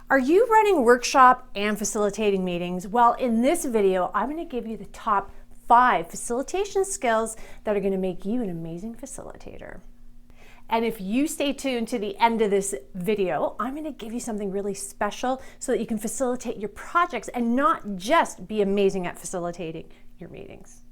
Are you running workshop and facilitating meetings? Well, in this video, I'm going to give you the top 5 facilitation skills that are going to make you an amazing facilitator. And if you stay tuned to the end of this video, I'm going to give you something really special so that you can facilitate your projects and not just be amazing at facilitating your meetings.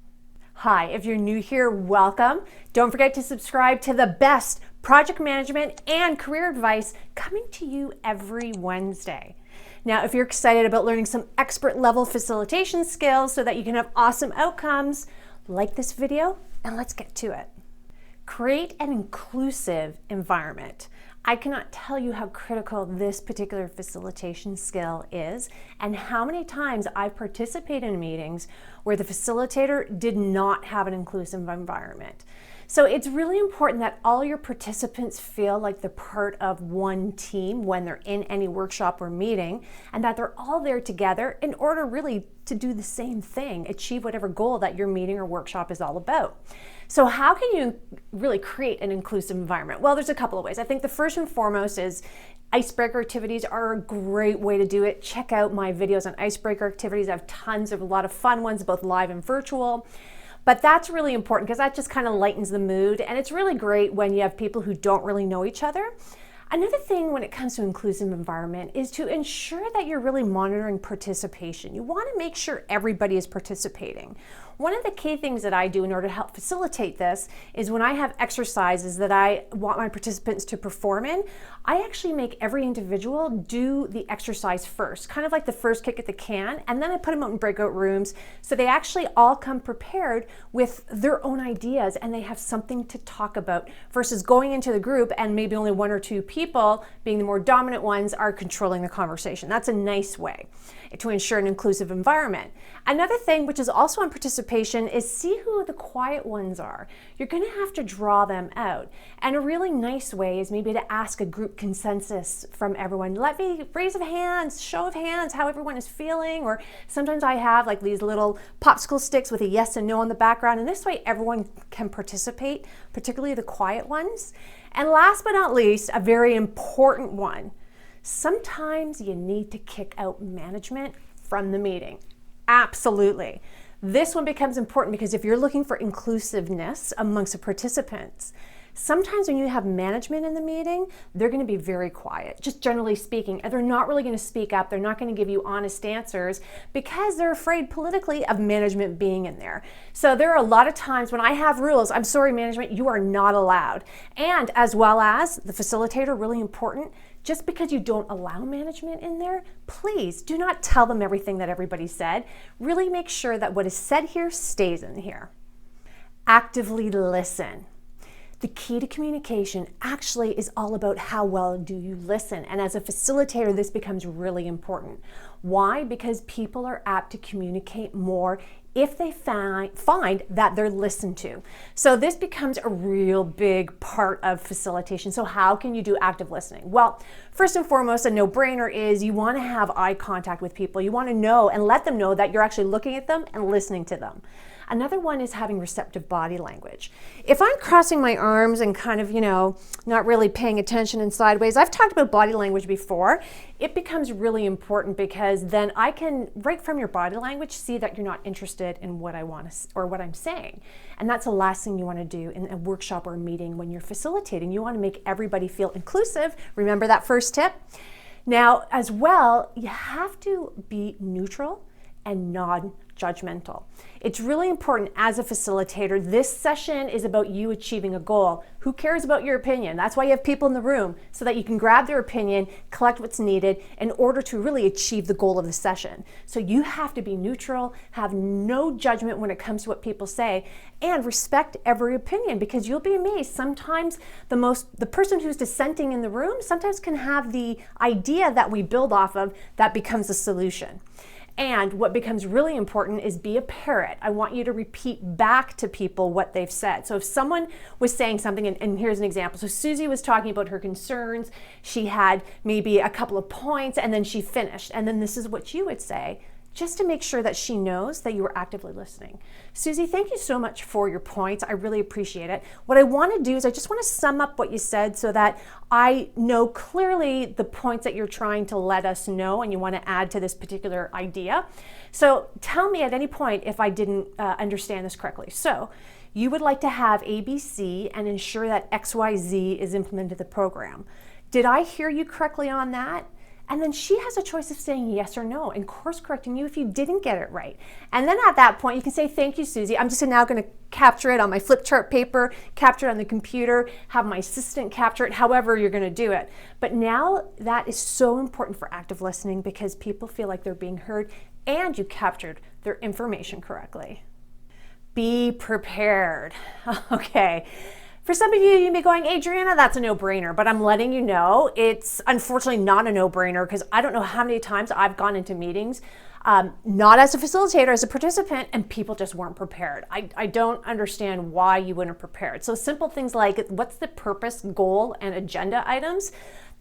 Hi, if you're new here, welcome. Don't forget to subscribe to the best project management and career advice coming to you every Wednesday. Now, if you're excited about learning some expert level facilitation skills so that you can have awesome outcomes, like this video and let's get to it. Create an inclusive environment. I cannot tell you how critical this particular facilitation skill is and how many times I've participated in meetings where the facilitator did not have an inclusive environment. So it's really important that all your participants feel like they're part of one team when they're in any workshop or meeting, and that they're all there together in order really to do the same thing, achieve whatever goal that your meeting or workshop is all about. So how can you really create an inclusive environment? Well, there's a couple of ways. I think the first and foremost is icebreaker activities are a great way to do it. Check out my videos on icebreaker activities. I have tons of a lot of fun ones, both live and virtual. But that's really important because that just kind of lightens the mood, and it's really great when you have people who don't really know each other. Another thing when it comes to inclusive environment is to ensure that you're really monitoring participation. You want to make sure everybody is participating. One of the key things that I do in order to help facilitate this is when I have exercises that I want my participants to perform in, I actually make every individual do the exercise first, kind of like the first kick at the can, and then I put them out in breakout rooms so they actually all come prepared with their own ideas and they have something to talk about versus going into the group and maybe only 1 or 2 people, being the more dominant ones, are controlling the conversation. That's a nice way to ensure an inclusive environment. Another thing, which is also on participation, is see who the quiet ones are. You're going to have to draw them out. And a really nice way is maybe to ask a group consensus from everyone. Let me raise of hands, show of hands, how everyone is feeling. Or sometimes I have like these little popsicle sticks with a yes and no in the background. And this way everyone can participate, particularly the quiet ones. And last but not least, a very important one. Sometimes you need to kick out management from the meeting. Absolutely. This one becomes important because if you're looking for inclusiveness amongst the participants, sometimes when you have management in the meeting, they're going to be very quiet, just generally speaking, and they're not really going to speak up. They're not going to give you honest answers because they're afraid politically of management being in there. So there are a lot of times when I have rules, I'm sorry, management, you are not allowed. And as well as the facilitator, really important, just because you don't allow management in there, please do not tell them everything that everybody said. Really make sure that what is said here stays in here. Actively listen. The key to communication actually is all about how well do you listen. And as a facilitator, this becomes really important. Why? Because people are apt to communicate more if they find that they're listened to. So this becomes a real big part of facilitation. So how can you do active listening? Well, first and foremost, a no-brainer is you want to have eye contact with people. You want to know and let them know that you're actually looking at them and listening to them. Another one is having receptive body language. If I'm crossing my arms and kind of, not really paying attention and sideways, I've talked about body language before, it becomes really important because then I can, right from your body language, see that you're not interested in what I want to, or what I'm saying. And that's the last thing you want to do in a workshop or a meeting when you're facilitating. You want to make everybody feel inclusive. Remember that first tip? Now, as well, you have to be neutral and non-judgmental. It's really important as a facilitator. This session is about you achieving a goal. Who cares about your opinion? That's why you have people in the room, so that you can grab their opinion, collect what's needed in order to really achieve the goal of the session. So you have to be neutral, have no judgment when it comes to what people say, and respect every opinion, because you'll be amazed. Sometimes the person who's dissenting in the room sometimes can have the idea that we build off of that becomes a solution. And what becomes really important is be a parrot. I want you to repeat back to people what they've said. So if someone was saying something, and here's an example. So Susie was talking about her concerns. She had maybe a couple of points and then she finished. And then this is what you would say. just to make sure that she knows that you are actively listening. Susie, thank you so much for your points. I really appreciate it. What I want to do is I just want to sum up what you said so that I know clearly the points that you're trying to let us know and you want to add to this particular idea. So tell me at any point if I didn't understand this correctly. So you would like to have ABC and ensure that XYZ is implemented in the program. Did I hear you correctly on that? And then she has a choice of saying yes or no and course correcting you if you didn't get it right. And then at that point, you can say, thank you, Susie. I'm just now going to capture it on my flip chart paper, capture it on the computer, have my assistant capture it, however you're going to do it. But now that is so important for active listening because people feel like they're being heard and you captured their information correctly. Be prepared. Okay. For some of you, you may be going, Adriana, that's a no-brainer, but I'm letting you know it's unfortunately not a no-brainer because I don't know how many times I've gone into meetings, not as a facilitator, as a participant, and people just weren't prepared. I don't understand why you weren't prepared. So simple things like what's the purpose, goal, and agenda items,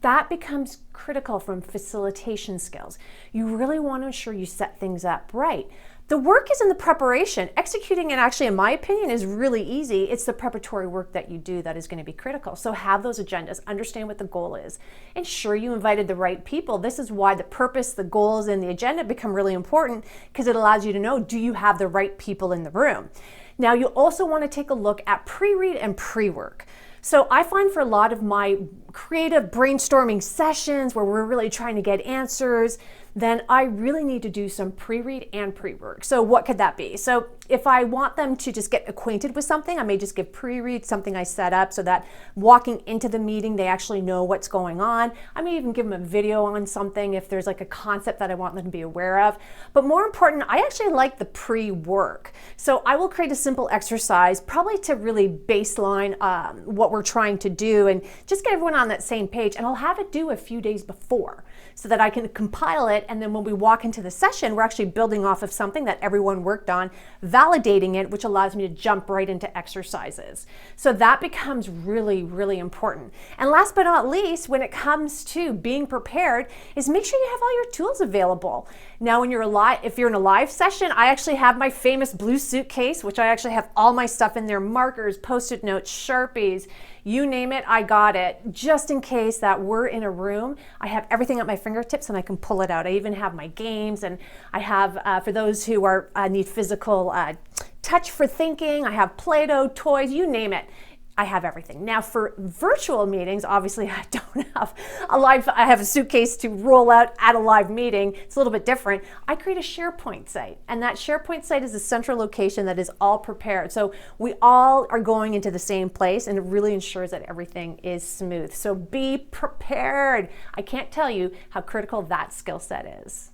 that becomes critical from facilitation skills. You really want to ensure you set things up right. The work is in the preparation. Executing it actually, in my opinion, is really easy. It's the preparatory work that you do that is going to be critical. So have those agendas, understand what the goal is. Ensure you invited the right people. This is why the purpose, the goals, and the agenda become really important because it allows you to know, do you have the right people in the room? Now, you also want to take a look at pre-read and pre-work. So I find for a lot of my creative brainstorming sessions where we're really trying to get answers, then I really need to do some pre-read and pre-work. So what could that be? So if I want them to just get acquainted with something, I may just give pre-read, something I set up so that walking into the meeting, they actually know what's going on. I may even give them a video on something if there's like a concept that I want them to be aware of. But more important, I actually like the pre-work. So I will create a simple exercise, probably to really baseline what we're trying to do and just get everyone on that same page. And I'll have it due a few days before so that I can compile it. And then when we walk into the session, we're actually building off of something that everyone worked on, validating it, which allows me to jump right into exercises. So that becomes really, really important. And last but not least, when it comes to being prepared, is make sure you have all your tools available. Now, when if you're in a live session, I actually have my famous blue suitcase, which I actually have all my stuff in there, markers, Post-it notes, Sharpies, you name it, I got it. Just in case that we're in a room, I have everything at my fingertips and I can pull it out. I even have my games, and I have, for those who need physical touch for thinking, I have Play-Doh, toys, you name it. I have everything. Now for virtual meetings, obviously I don't have I have a suitcase to roll out at a live meeting. It's a little bit different. I create a SharePoint site, and that SharePoint site is a central location that is all prepared. So we all are going into the same place, and it really ensures that everything is smooth. So be prepared. I can't tell you how critical that skill set is.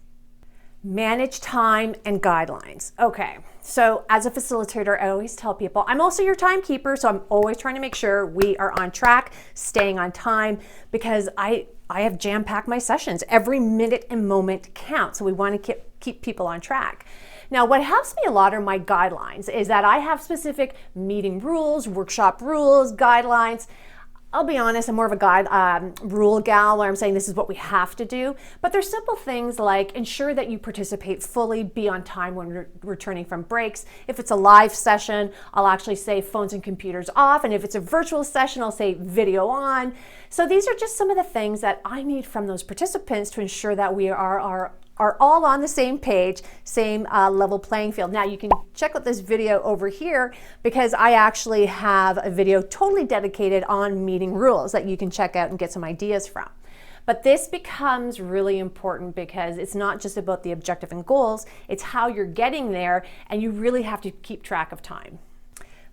Manage time and guidelines. Okay, so as a facilitator, I always tell people, I'm also your timekeeper, so I'm always trying to make sure we are on track, staying on time, because I have jam-packed my sessions. Every minute and moment counts, so we want to keep people on track. Now, what helps me a lot are my guidelines, is that I have specific meeting rules, workshop rules, guidelines. I'll be honest, I'm more of a rule gal where I'm saying this is what we have to do. But there's simple things like ensure that you participate fully, be on time when returning from breaks. If it's a live session, I'll actually say phones and computers off. And if it's a virtual session, I'll say video on. So these are just some of the things that I need from those participants to ensure that we are all on the same page, same level playing field. Now you can check out this video over here because I actually have a video totally dedicated on meeting rules that you can check out and get some ideas from. But this becomes really important because it's not just about the objective and goals, it's how you're getting there, and you really have to keep track of time.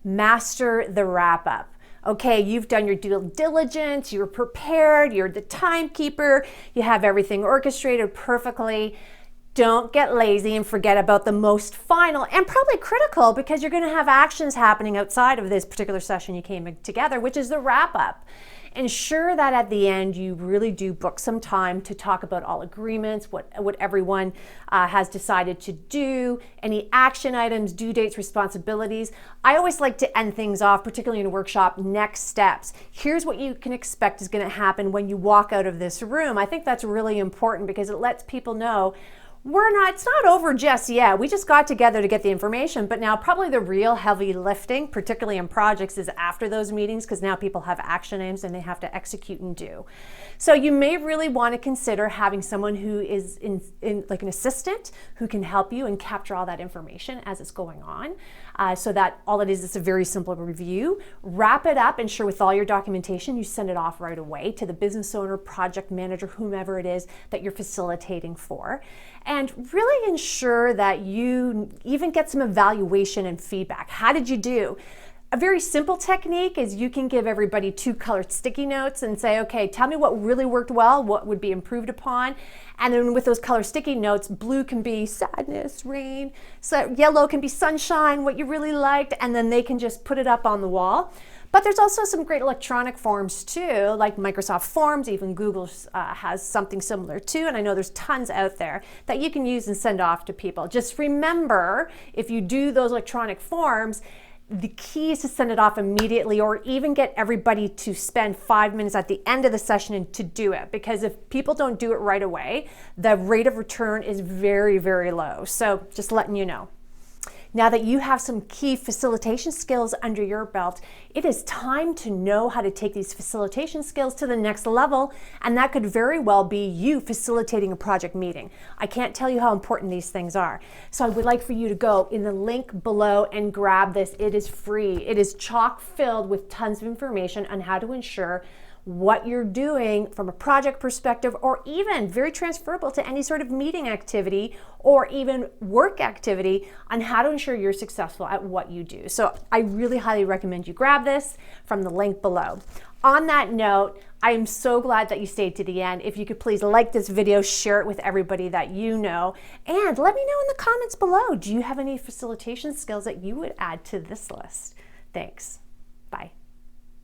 Master the wrap up. Okay, you've done your due diligence, you're prepared, you're the timekeeper, you have everything orchestrated perfectly. Don't get lazy and forget about the most final and probably critical, because you're going to have actions happening outside of this particular session you came together, which is the wrap up. Ensure that at the end you really do book some time to talk about all agreements, what everyone has decided to do, any action items, due dates, responsibilities. I always like to end things off, particularly in a workshop, next steps. Here's what you can expect is going to happen when you walk out of this room. I think that's really important because it lets people know it's not over just yet. We just got together to get the information, but now probably the real heavy lifting, particularly in projects, is after those meetings, because now people have action items and they have to execute and do. So you may really want to consider having someone who is like an assistant who can help you and capture all that information as it's going on. So that all it is a very simple review. Wrap it up, ensure with all your documentation you send it off right away to the business owner, project manager, whomever it is that you're facilitating for. And really ensure that you even get some evaluation and feedback. How did you do? A very simple technique is you can give everybody 2 colored sticky notes and say, okay, tell me what really worked well, what would be improved upon. And then with those color sticky notes, blue can be sadness, rain, so yellow can be sunshine, what you really liked, and then they can just put it up on the wall. But there's also some great electronic forms too, like Microsoft Forms, even Google has something similar too, and I know there's tons out there that you can use and send off to people. Just remember, if you do those electronic forms, the key is to send it off immediately, or even get everybody to spend 5 minutes at the end of the session to do it, because if people don't do it right away, the rate of return is very, very low. So just letting you know. Now that you have some key facilitation skills under your belt, it is time to know how to take these facilitation skills to the next level, and that could very well be you facilitating a project meeting. I can't tell you how important these things are. So I would like for you to go in the link below and grab this. It is free. It is chock filled with tons of information on how to ensure what you're doing from a project perspective, or even very transferable to any sort of meeting activity or even work activity, on how to ensure you're successful at what you do. So I really highly recommend you grab this from the link below. On that note, I am so glad that you stayed to the end. If you could please like this video, share it with everybody that you know, and let me know in the comments below, do you have any facilitation skills that you would add to this list? Thanks.